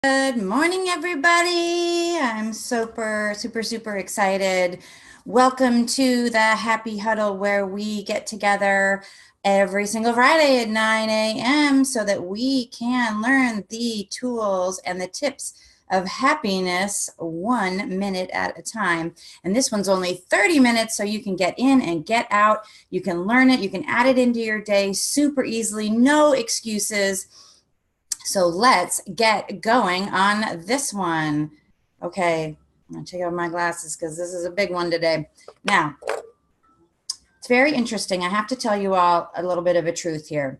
Good morning, everybody. I'm super excited. Welcome to the Happy Huddle, where we get together every single Friday at 9 a.m. so that we can learn the tools and the tips of happiness 1 minute at a time. And this one's only 30 minutes, so you can get in and get out. You can learn it. You can add it into your day super easily. No excuses. So let's get going on this one. Okay, I'm gonna take out my glasses because this is a big one today. Now, it's very interesting. I have to tell you all a little bit of a truth here.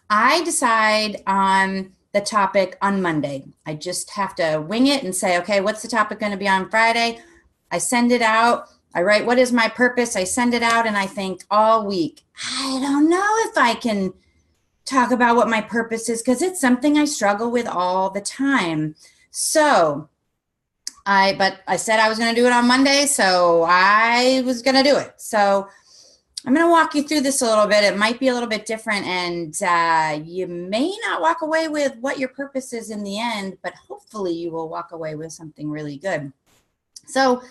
I decide on the topic on Monday. I just have to wing it and say, okay, what's the topic going to be on Friday? I send it out. I write, what is my purpose? I send it out and I think all week, I don't know if I can talk about what my purpose is because it's something I struggle with all the time. So but I said I was going to do it on Monday, so I was going to do it. So I'm going to walk you through this a little bit. It might be a little bit different, and you may not walk away with what your purpose is in the end, but hopefully you will walk away with something really good. So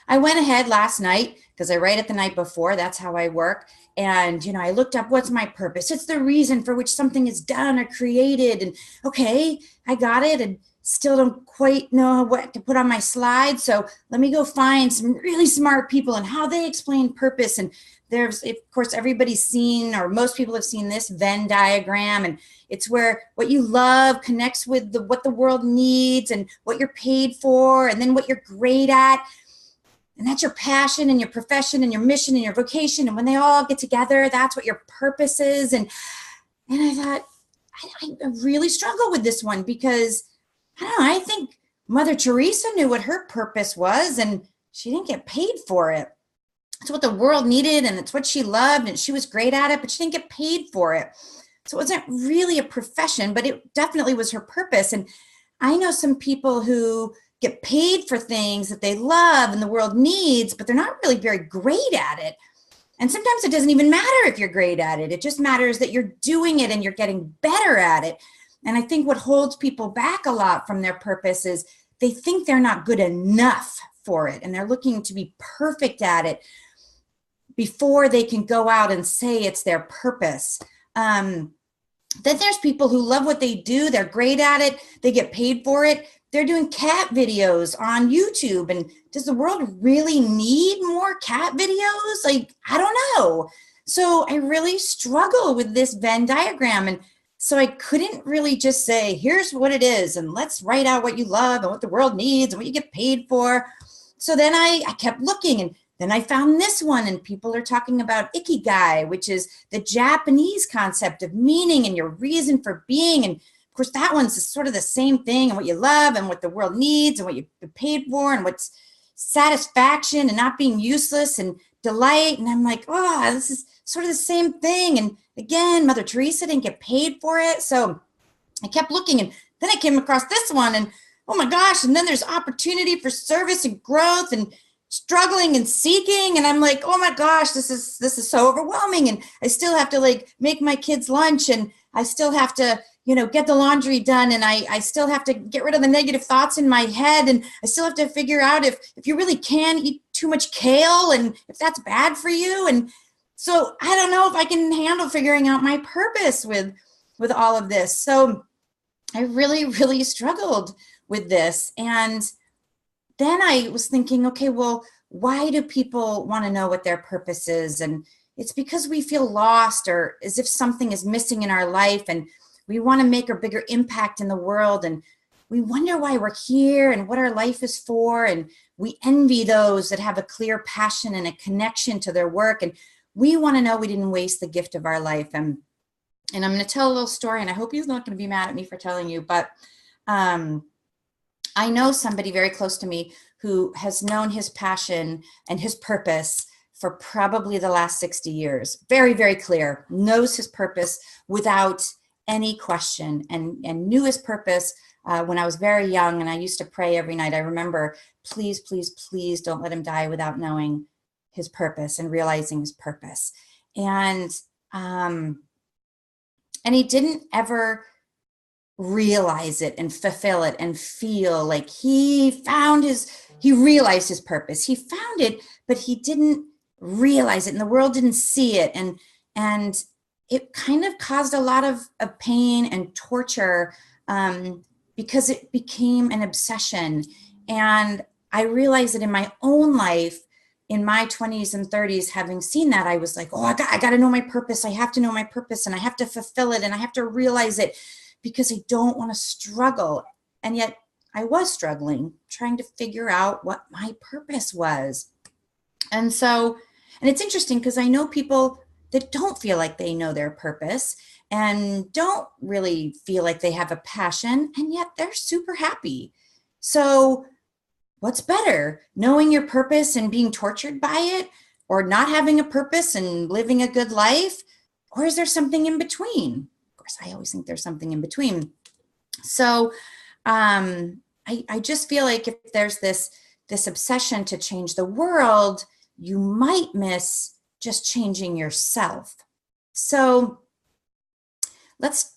I went ahead last night because I write it the night before. That's how I work. And, I looked up what's my purpose. It's the reason for which something is done or created. And okay, I got it and still don't quite know what to put on my slide. So let me go find some really smart people and how they explain purpose. And there's, of course, everybody's seen, or most people have seen, this Venn diagram. And it's where what you love connects with what the world needs and what you're paid for, and then what you're great at. And that's your passion and your profession and your mission and your vocation. And when they all get together, that's what your purpose is. And I thought, I really struggle with this one because, I don't know, I think Mother Teresa knew what her purpose was and she didn't get paid for it. It's what the world needed and it's what she loved and she was great at it, but she didn't get paid for it. So it wasn't really a profession, but it definitely was her purpose. And I know some people who get paid for things that they love and the world needs, but they're not really very great at it. And sometimes it doesn't even matter if you're great at it. It just matters that you're doing it and you're getting better at it. And I think what holds people back a lot from their purpose is they think they're not good enough for it. And they're looking to be perfect at it before they can go out and say it's their purpose. Then there's people who love what they do. They're great at it. They get paid for it. They're doing cat videos on YouTube. And does the world really need more cat videos? Like, I don't know. So I really struggle with this Venn diagram. And so I couldn't really just say, here's what it is, and let's write out what you love and what the world needs and what you get paid for. So then I kept looking, and then I found this one, and people are talking about ikigai, which is the Japanese concept of meaning and your reason for being. And of course, that one's sort of the same thing, and what you love and what the world needs and what you get paid for and what's satisfaction and not being useless and delight. And I'm like, oh, this is sort of the same thing. And again, Mother Teresa didn't get paid for it. So I kept looking, and then I came across this one, and oh my gosh, and then there's opportunity for service and growth and struggling and seeking, and I'm like, oh my gosh, this is so overwhelming. And I still have to like make my kids lunch, and I still have to get the laundry done, and I still have to get rid of the negative thoughts in my head, and I still have to figure out if you really can eat too much kale and if that's bad for you. And so I don't know if I can handle figuring out my purpose with all of this. So I really struggled with this. And then I was thinking, okay, well, why do people want to know what their purpose is? And it's because we feel lost, or as if something is missing in our life, and we want to make a bigger impact in the world, and we wonder why we're here and what our life is for. And we envy those that have a clear passion and a connection to their work. And we want to know we didn't waste the gift of our life. And I'm going to tell a little story, and I hope he's not going to be mad at me for telling you, but I know somebody very close to me who has known his passion and his purpose for probably the last 60 years. Very clear, knows his purpose without any question, and knew his purpose when I was very young, and I used to pray every night. I remember, please don't let him die without knowing his purpose and realizing his purpose. And he didn't ever realize it and fulfill it and feel like he realized his purpose. He found it, but he didn't realize it, and the world didn't see it. And it kind of caused a lot of pain and torture, because it became an obsession. And I realized that in my own life, in my 20s and 30s, having seen that, I was like, oh, I got to know my purpose. I have to know my purpose, and I have to fulfill it, and I have to realize it, because I don't want to struggle. And yet I was struggling, trying to figure out what my purpose was. And it's interesting because I know people that don't feel like they know their purpose and don't really feel like they have a passion, and yet they're super happy. So what's better, knowing your purpose and being tortured by it, or not having a purpose and living a good life? Or is there something in between? Of course, I always think there's something in between. So I just feel like if there's this obsession to change the world, you might miss just changing yourself. So let's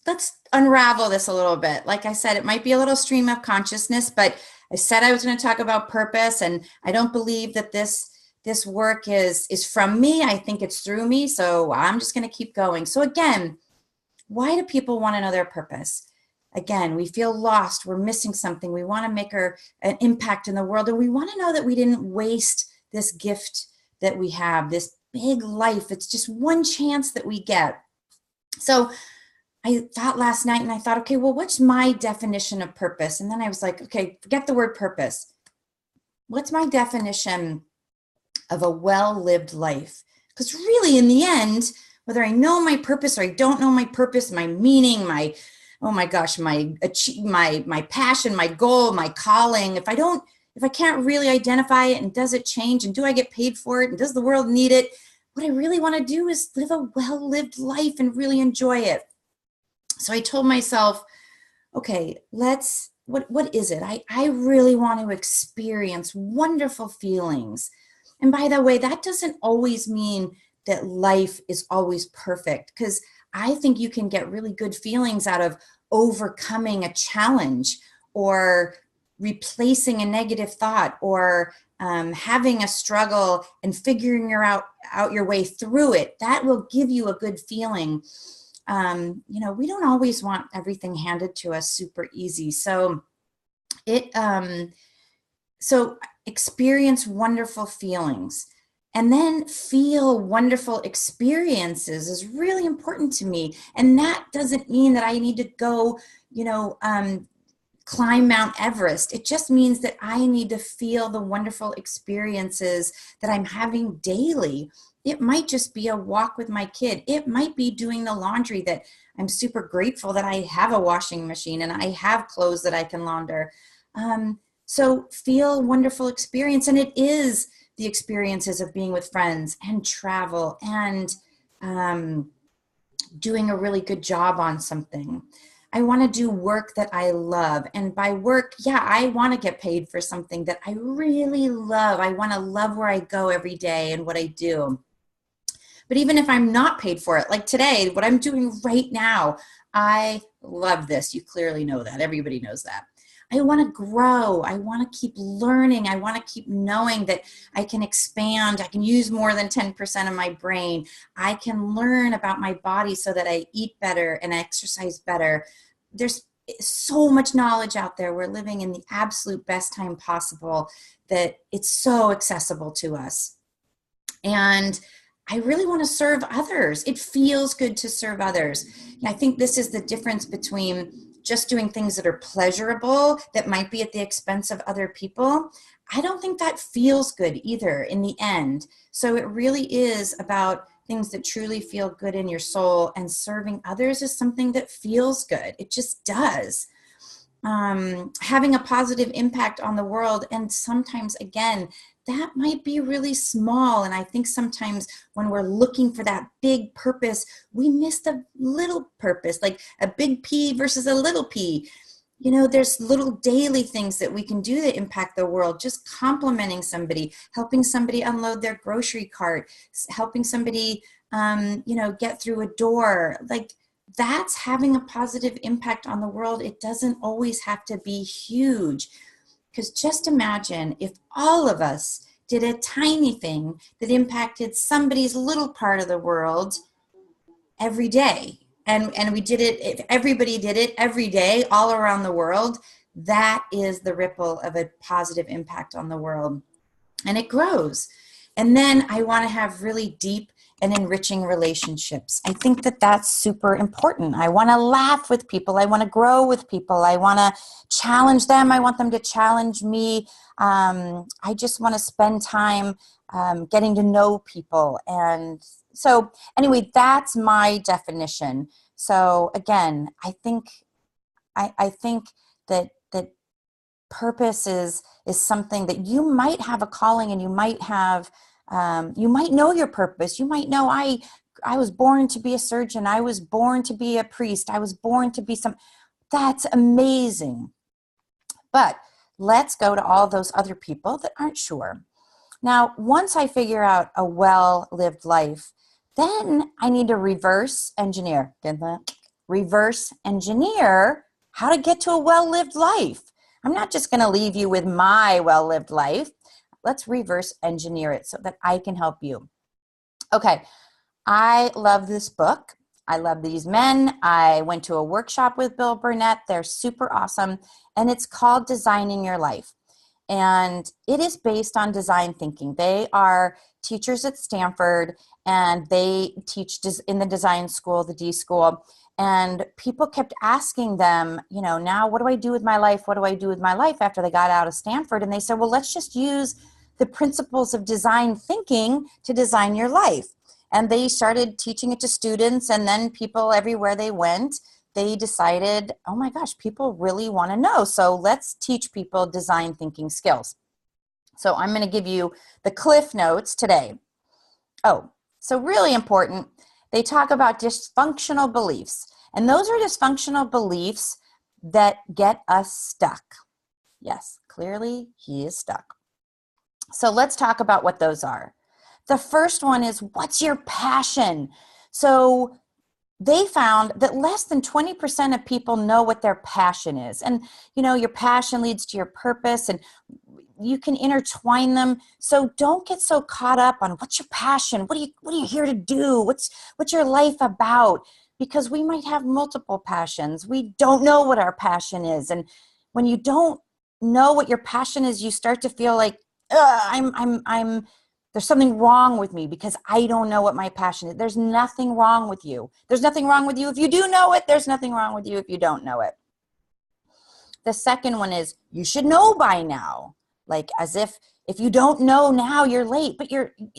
unravel this a little bit. Like I said, it might be a little stream of consciousness, but I said I was going to talk about purpose, and I don't believe that this work is from me. I think it's through me. So I'm just going to keep going. So again, why do people want to know their purpose? Again, we feel lost. We're missing something. We want to make an impact in the world, and we want to know that we didn't waste this gift that we have, this big life. It's just one chance that we get. So I thought last night, and I thought, okay, well, what's my definition of purpose? And then I was like, okay, forget the word purpose. What's my definition of a well-lived life? Because really, in the end, whether I know my purpose or I don't know my purpose, my meaning, my passion, my goal, my calling, if I can't really identify it, and does it change, and do I get paid for it, and does the world need it? What I really want to do is live a well-lived life and really enjoy it. So I told myself, okay, what is it? I really want to experience wonderful feelings. And by the way, that doesn't always mean that life is always perfect, because I think you can get really good feelings out of overcoming a challenge, or replacing a negative thought, or having a struggle and figuring out your way through it. That will give you a good feeling. We don't always want everything handed to us super easy. So experience wonderful feelings, and then feel wonderful experiences is really important to me. And that doesn't mean that I need to go, climb Mount Everest. It just means that I need to feel the wonderful experiences that I'm having daily. It might just be a walk with my kid. It might be doing the laundry, that I'm super grateful that I have a washing machine and I have clothes that I can launder. So feel wonderful experience. And it is the experiences of being with friends and travel and doing a really good job on something. I want to do work that I love. And by work, I want to get paid for something that I really love. I want to love where I go every day and what I do. But even if I'm not paid for it, like today, what I'm doing right now, I love this. You clearly know that. Everybody knows that. I want to grow. I want to keep learning. I want to keep knowing that I can expand. I can use more than 10% of my brain. I can learn about my body so that I eat better and exercise better. There's so much knowledge out there. We're living in the absolute best time possible, that it's so accessible to us. And I really want to serve others. It feels good to serve others. I think this is the difference between just doing things that are pleasurable, that might be at the expense of other people. I don't think that feels good either in the end. So it really is about things that truly feel good in your soul, and serving others is something that feels good. It just does. Having a positive impact on the world. And sometimes, again, that might be really small. And I think sometimes when we're looking for that big purpose, we miss the little purpose, like a big P versus a little p. There's little daily things that we can do that impact the world. Just complimenting somebody, helping somebody unload their grocery cart, helping somebody, get through a door. Like, that's having a positive impact on the world. It doesn't always have to be huge. Because just imagine if all of us did a tiny thing that impacted somebody's little part of the world every day. And we did it, if everybody did it every day all around the world, that is the ripple of a positive impact on the world. And it grows. And then I want to have really deep and enriching relationships. I think that that's super important. I want to laugh with people. I want to grow with people. I want to challenge them. I want them to challenge me. I just want to spend time getting to know people. And so anyway, that's my definition. So again, I think that purpose is something that you might have a calling, and you might have you might know your purpose. You might know, I was born to be a surgeon. I was born to be a priest. I was born to be that's amazing. But let's go to all those other people that aren't sure. Now, once I figure out a well-lived life, then I need to reverse engineer. Get that? Reverse engineer how to get to a well-lived life. I'm not just going to leave you with my well-lived life. Let's reverse engineer it so that I can help you. Okay, I love this book. I love these men. I went to a workshop with Bill Burnett. They're super awesome. And it's called Designing Your Life. And it is based on design thinking. They are teachers at Stanford, and they teach in the design school, the D school. And people kept asking them, now what do I do with my life? What do I do with my life after they got out of Stanford? And they said, well, let's just use the principles of design thinking to design your life. And they started teaching it to students, and then people everywhere they went, they decided, oh my gosh, people really want to know. So let's teach people design thinking skills. So I'm going to give you the Cliff Notes today. Oh, so really important. They talk about dysfunctional beliefs. And those are dysfunctional beliefs that get us stuck. Yes, clearly he is stuck. So let's talk about what those are. The first one is, what's your passion? So they found that less than 20% of people know what their passion is. And, your passion leads to your purpose, and you can intertwine them. So don't get so caught up on what's your passion? What are you here to do? What's your life about? Because we might have multiple passions. We don't know what our passion is. And when you don't know what your passion is, you start to feel like, there's something wrong with me because I don't know what my passion is. There's nothing wrong with you. There's nothing wrong with you if you do know it. There's nothing wrong with you if you don't know it. The second one is, you should know by now. Like, as if you don't know now, you're late. But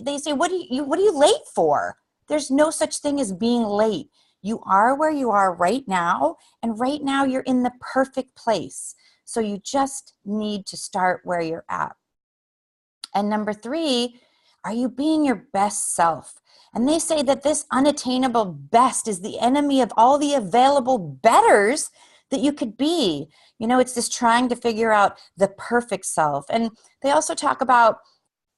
they say, what are you late for? There's no such thing as being late. You are where you are right now, and right now you're in the perfect place. So you just need to start where you're at. And number 3, are you being your best self? And they say that this unattainable best is the enemy of all the available betters that you could be. It's this trying to figure out the perfect self. And they also talk about,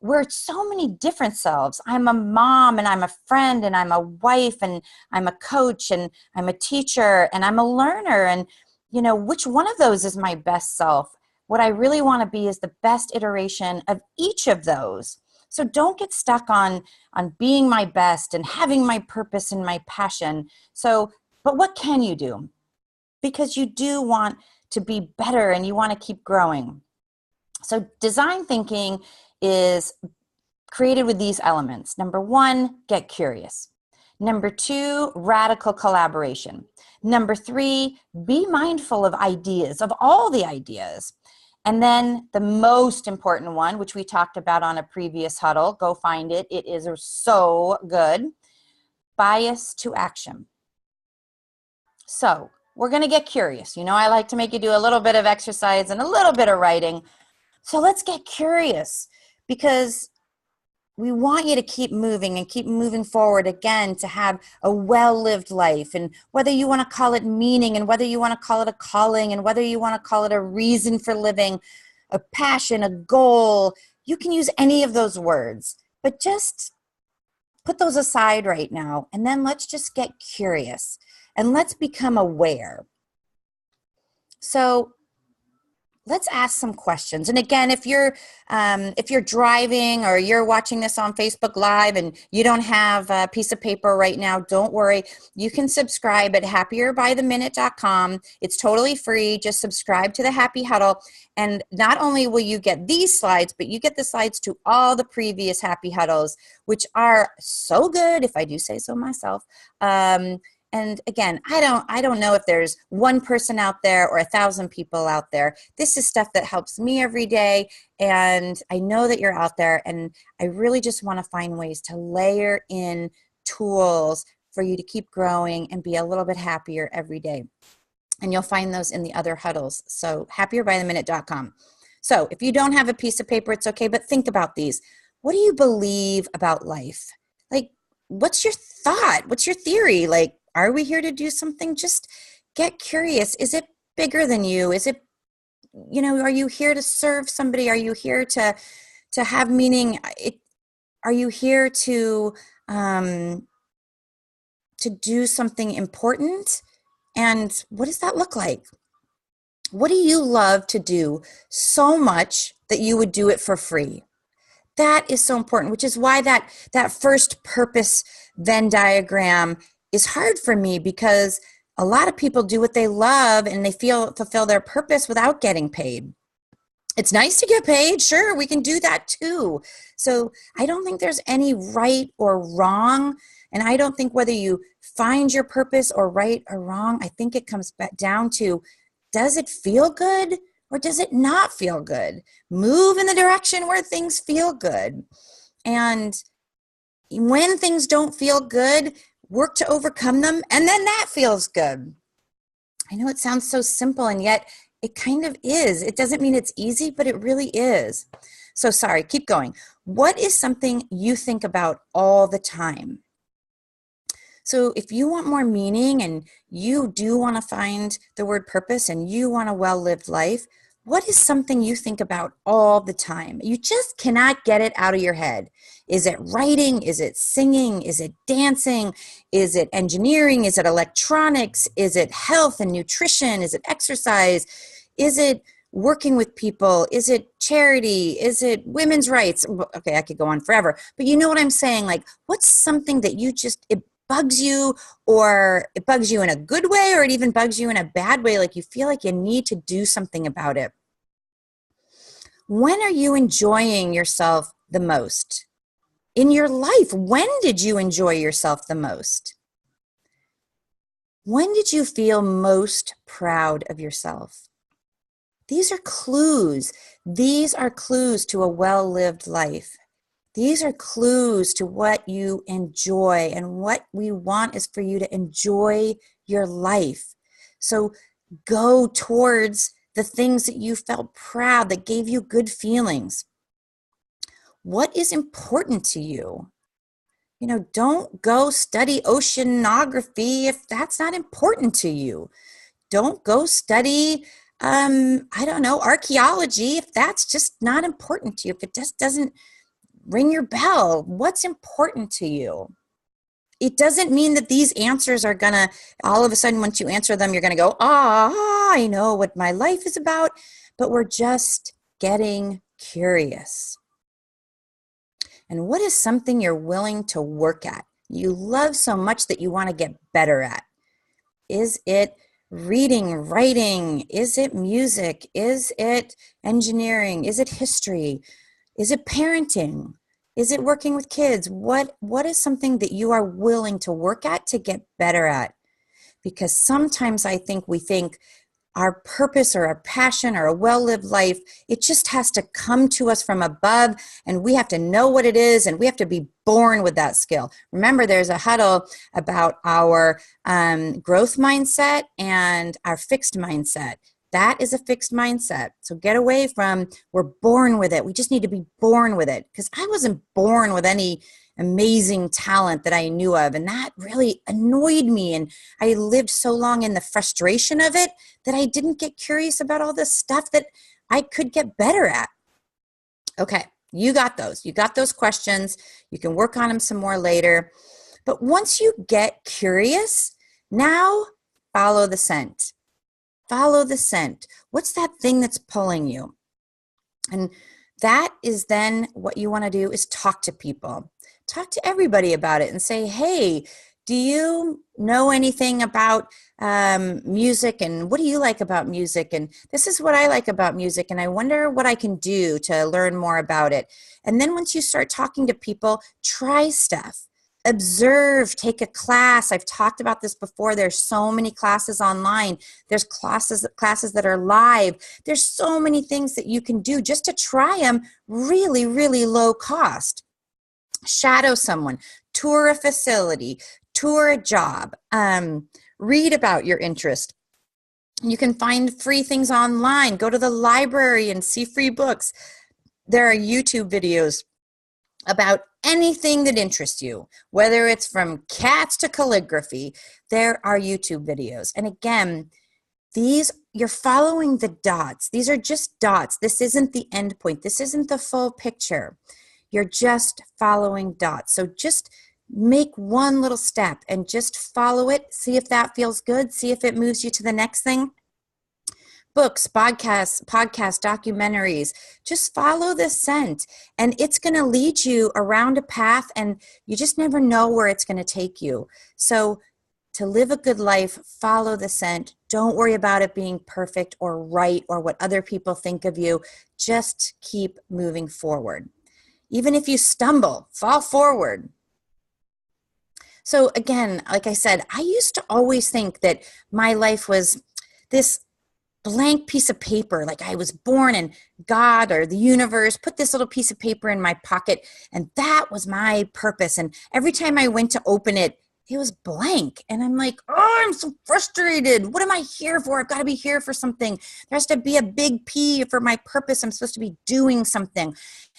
we're so many different selves. I'm a mom, and I'm a friend, and I'm a wife, and I'm a coach, and I'm a teacher, and I'm a learner. And, which one of those is my best self? What I really want to be is the best iteration of each of those. So don't get stuck on being my best and having my purpose and my passion. But what can you do? Because you do want to be better, and you want to keep growing. So design thinking is created with these elements. Number 1, get curious. Number 2, radical collaboration. Number 3, be mindful of ideas, of all the ideas. And then the most important one, which we talked about on a previous huddle, go find it. It is so good. Bias to action. So we're going to get curious. I like to make you do a little bit of exercise and a little bit of writing. So let's get curious, because we want you to keep moving and keep moving forward, again, to have a well-lived life. And whether you want to call it meaning, and whether you want to call it a calling, and whether you want to call it a reason for living, a passion, a goal, you can use any of those words. But just put those aside right now, and then let's just get curious. and let's become aware. So let's ask some questions. And again, if you're driving or you're watching this on Facebook Live and you don't have a piece of paper right now, don't worry. You can subscribe at happierbytheminute.com. It's totally free. Just subscribe to the Happy Huddle. And not only will you get these slides, but you get the slides to all the previous Happy Huddles, which are so good, if I do say so myself. And again, I don't know if there's one person out there or 1,000 people out there. This is stuff that helps me every day, and I know that you're out there, and I really just want to find ways to layer in tools for you to keep growing and be a little bit happier every day. And you'll find those in the other huddles. So happierbytheminute.com. So if you don't have a piece of paper, it's okay, but think about these. What do you believe about life? Like, what's your thought? What's your theory? Like, are we here to do something? Just get curious. Is it bigger than you? Is it, are you here to serve somebody? Are you here to have meaning? Are you here to do something important? And what does that look like? What do you love to do so much that you would do it for free? That is so important, which is why that first purpose Venn diagram is hard for me, because a lot of people do what they love and they fulfill their purpose without getting paid. It's nice to get paid. Sure, we can do that too. So I don't think there's any right or wrong. And I don't think whether you find your purpose or right or wrong, I think it comes back down to, does it feel good or does it not feel good? Move in the direction where things feel good. And when things don't feel good, work to overcome them, and then that feels good. I know it sounds so simple, and yet it kind of is. It doesn't mean it's easy, but it really is. So sorry, keep going. What is something you think about all the time? So if you want more meaning and you do want to find the word purpose and you want a well-lived life, what is something you think about all the time? You just cannot get it out of your head. Is it writing? Is it singing? Is it dancing? Is it engineering? Is it electronics? Is it health and nutrition? Is it exercise? Is it working with people? Is it charity? Is it women's rights? Okay, I could go on forever. But you know what I'm saying? Like, what's something that it bugs you, or it bugs you in a good way, or it even bugs you in a bad way, like you feel like you need to do something about it? When are you enjoying yourself the most in your life? When did you enjoy yourself the most? When did you feel most proud of yourself? These are clues. These are clues to a well-lived life. These are clues to what you enjoy, and what we want is for you to enjoy your life. So go towards the things that you felt proud, that gave you good feelings. What is important to you? Don't go study oceanography if that's not important to you. Don't go study, archaeology if that's just not important to you, if it just doesn't ring your bell. What's important to you? It doesn't mean that these answers are going to, all of a sudden, once you answer them, you're going to go, I know what my life is about. But we're just getting curious. And what is something you're willing to work at? You love so much that you want to get better at. Is it reading, writing? Is it music? Is it engineering? Is it history? Is it parenting? Is it working with kids? What is something that you are willing to work at to get better at? Because sometimes I think we think our purpose or our passion or a well-lived life, it just has to come to us from above, and we have to know what it is, and we have to be born with that skill. Remember, there's a huddle about our growth mindset and our fixed mindset. That is a fixed mindset. So get away from, we're born with it. We just need to be born with it. Because I wasn't born with any amazing talent that I knew of. And that really annoyed me. And I lived so long in the frustration of it that I didn't get curious about all this stuff that I could get better at. Okay, you got those. You got those questions. You can work on them some more later. But once you get curious, Now, follow the scent. Follow the scent. What's that thing that's pulling you? And that is then what you want to do is talk to people. Talk to everybody about it and say, hey, do you know anything about music, and what do you like about music? And this is what I like about music, and I wonder what I can do to learn more about it. And then once you start talking to people, try stuff. Observe, take a class. I've talked about this before. There's so many classes online. There's classes that are live. There's so many things that you can do just to try them really, really low cost. Shadow someone, tour a facility, tour a job, read about your interest. You can find free things online. Go to the library and see free books. There are YouTube videos about anything that interests you, whether it's from cats to calligraphy. There are YouTube videos. And again, you're following the dots. These are just dots. This isn't the end point. This isn't the full picture. You're just following dots. So just make one little step and just follow it. See if that feels good. See if it moves you to the next thing. Books, podcasts, documentaries, just follow the scent, and it's going to lead you around a path, and you just never know where it's going to take you. So to live a good life, follow the scent. Don't worry about it being perfect or right or what other people think of you. Just keep moving forward. Even if you stumble, fall forward. So again, like I said, I used to always think that my life was this blank piece of paper, like I was born and God or the universe put this little piece of paper in my pocket, and that was my purpose. And every time I went to open it, it was blank. And I'm like, oh, I'm so frustrated. What am I here for? I've got to be here for something. There has to be a big P for my purpose. I'm supposed to be doing something.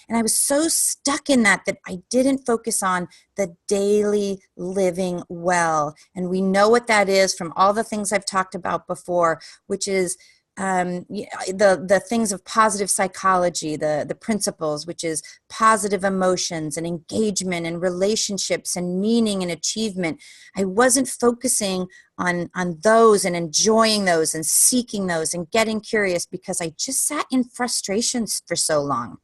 And I was so stuck in that I didn't focus on the daily living well. And we know what that is from all the things I've talked about before, which is the things of positive psychology, the principles, which is positive emotions and engagement and relationships and meaning and achievement. I wasn't focusing on those and enjoying those and seeking those and getting curious, because I just sat in frustrations for so long.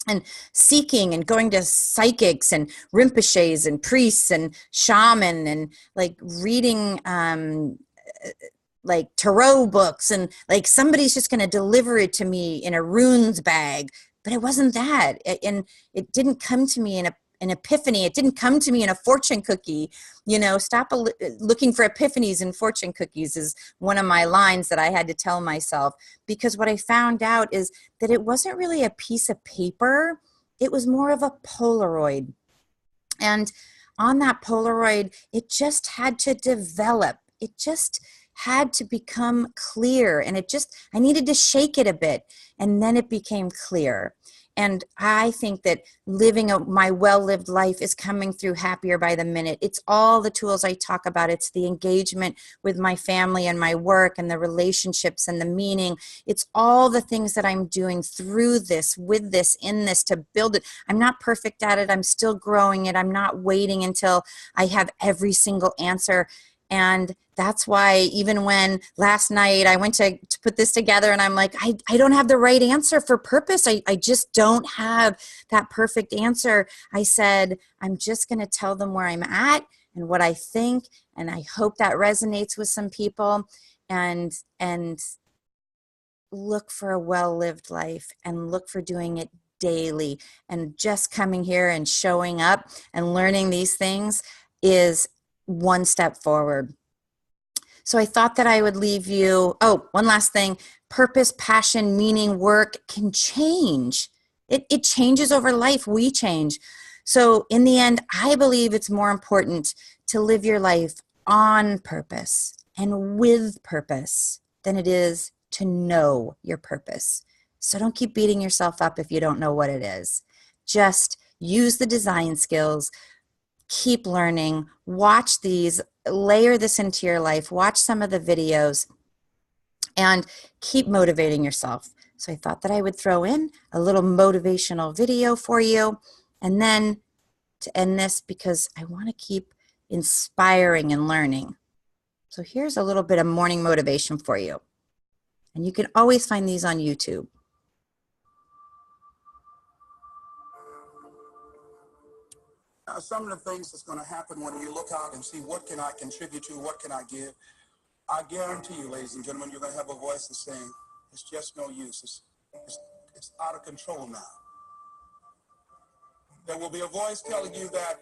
And seeking and going to psychics and rinpoches and priests and shaman and like reading like tarot books, and like somebody's just going to deliver it to me in a runes bag. But it wasn't that. And it didn't come to me in an epiphany. It didn't come to me in a fortune cookie. Stop looking for epiphanies and fortune cookies is one of my lines that I had to tell myself, because what I found out is that it wasn't really a piece of paper. It was more of a Polaroid. And on that Polaroid, it just had to develop. It just had to become clear, and I needed to shake it a bit, and then it became clear. And I think that living my well-lived life is coming through Happier by the Minute. It's all the tools I talk about. It's the engagement with my family and my work and the relationships and the meaning. It's all the things that I'm doing through this, with this, in this, to build it. I'm not perfect at it. I'm still growing it. I'm not waiting until I have every single answer. And that's why even when last night I went to put this together, and I'm like, I don't have the right answer for purpose. I just don't have that perfect answer. I said, I'm just going to tell them where I'm at and what I think. And I hope that resonates with some people, and look for a well-lived life, and look for doing it daily. And just coming here and showing up and learning these things is one step forward. So I thought that I would leave you. Oh, one last thing. Purpose, passion, meaning, work can change. It changes over life. We change. So in the end, I believe it's more important to live your life on purpose and with purpose than it is to know your purpose. So don't keep beating yourself up if you don't know what it is. Just use the design skills. Keep learning, watch these, layer this into your life, watch some of the videos, and keep motivating yourself. So I thought that I would throw in a little motivational video for you, and then to end this, because I want to keep inspiring and learning. So here's a little bit of morning motivation for you. And you can always find these on YouTube. Some of the things that's going to happen when you look out and see what can I contribute to, what can I give, I guarantee you, ladies and gentlemen, you're going to have a voice that's saying, it's just no use. It's out of control now. There will be a voice telling you that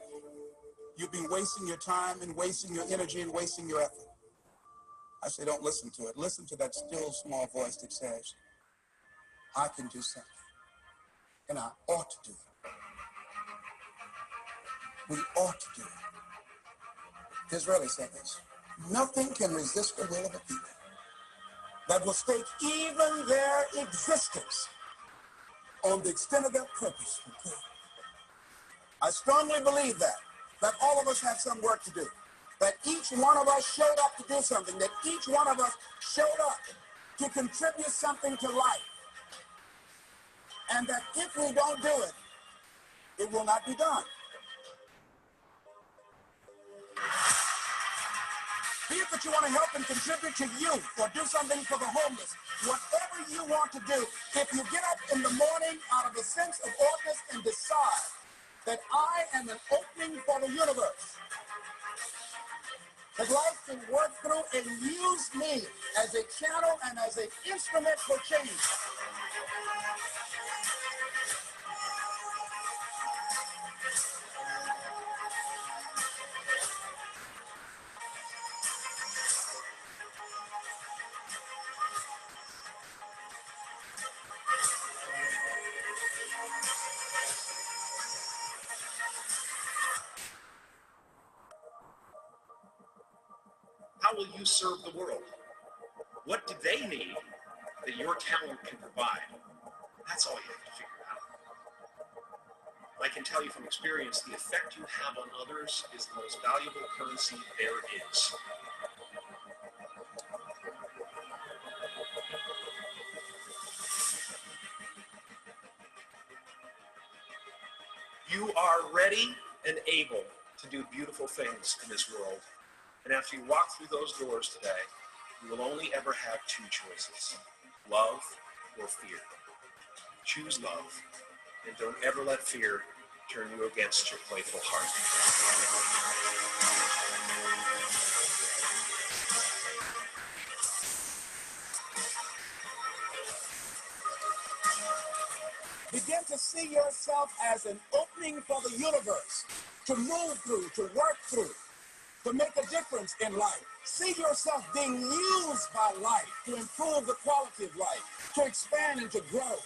you've been wasting your time and wasting your energy and wasting your effort. I say, don't listen to it. Listen to that still small voice that says, I can do something, and I ought to do it. We ought to do it. Disraeli said this. Nothing can resist the will of a people that will stake even their existence on the extent of their purpose for good. I strongly believe that all of us have some work to do, that each one of us showed up to do something, that each one of us showed up to contribute something to life, and that if we don't do it, it will not be done. Be it that you want to help and contribute to youth or do something for the homeless, whatever you want to do, if you get up in the morning out of a sense of office and decide that I am an opening for the universe, that life can work through and use me as a channel and as an instrument for change. How will you serve the world? What do they need that your talent can provide? That's all you have to figure out. I can tell you from experience, the effect you have on others is the most valuable currency there is. You are ready and able to do beautiful things in this world. And after you walk through those doors today, you will only ever have two choices, love or fear. Choose love, and don't ever let fear turn you against your playful heart. Begin to see yourself as an opening for the universe, to move through, to work through, to make a difference in life. See yourself being used by life to improve the quality of life, to expand and to grow.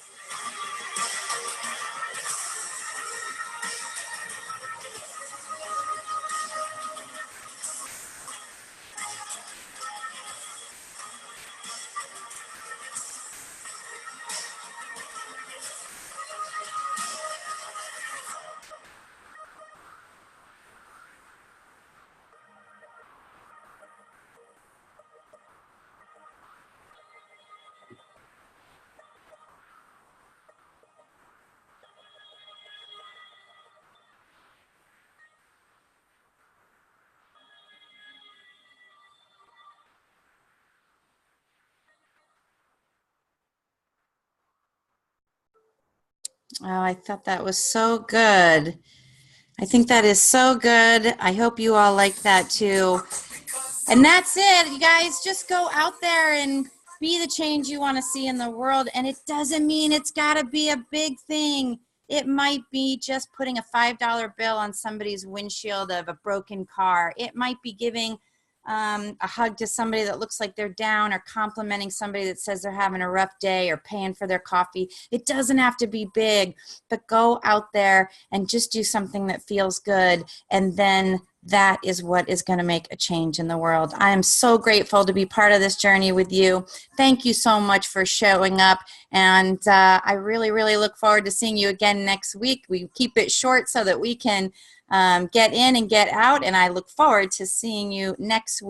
Oh, I thought that was so good. I think that is so good. I hope you all like that too. And that's it, you guys. Just go out there and be the change you want to see in the world. And it doesn't mean it's got to be a big thing. It might be just putting a $5 bill on somebody's windshield of a broken car. It might be giving a hug to somebody that looks like they're down, or complimenting somebody that says they're having a rough day, or paying for their coffee. It doesn't have to be big, but go out there and just do something that feels good. And then that is what is going to make a change in the world. I am so grateful to be part of this journey with you. Thank you so much for showing up. And I really, really look forward to seeing you again next week. We keep it short so that we can get in and get out. And I look forward to seeing you next week.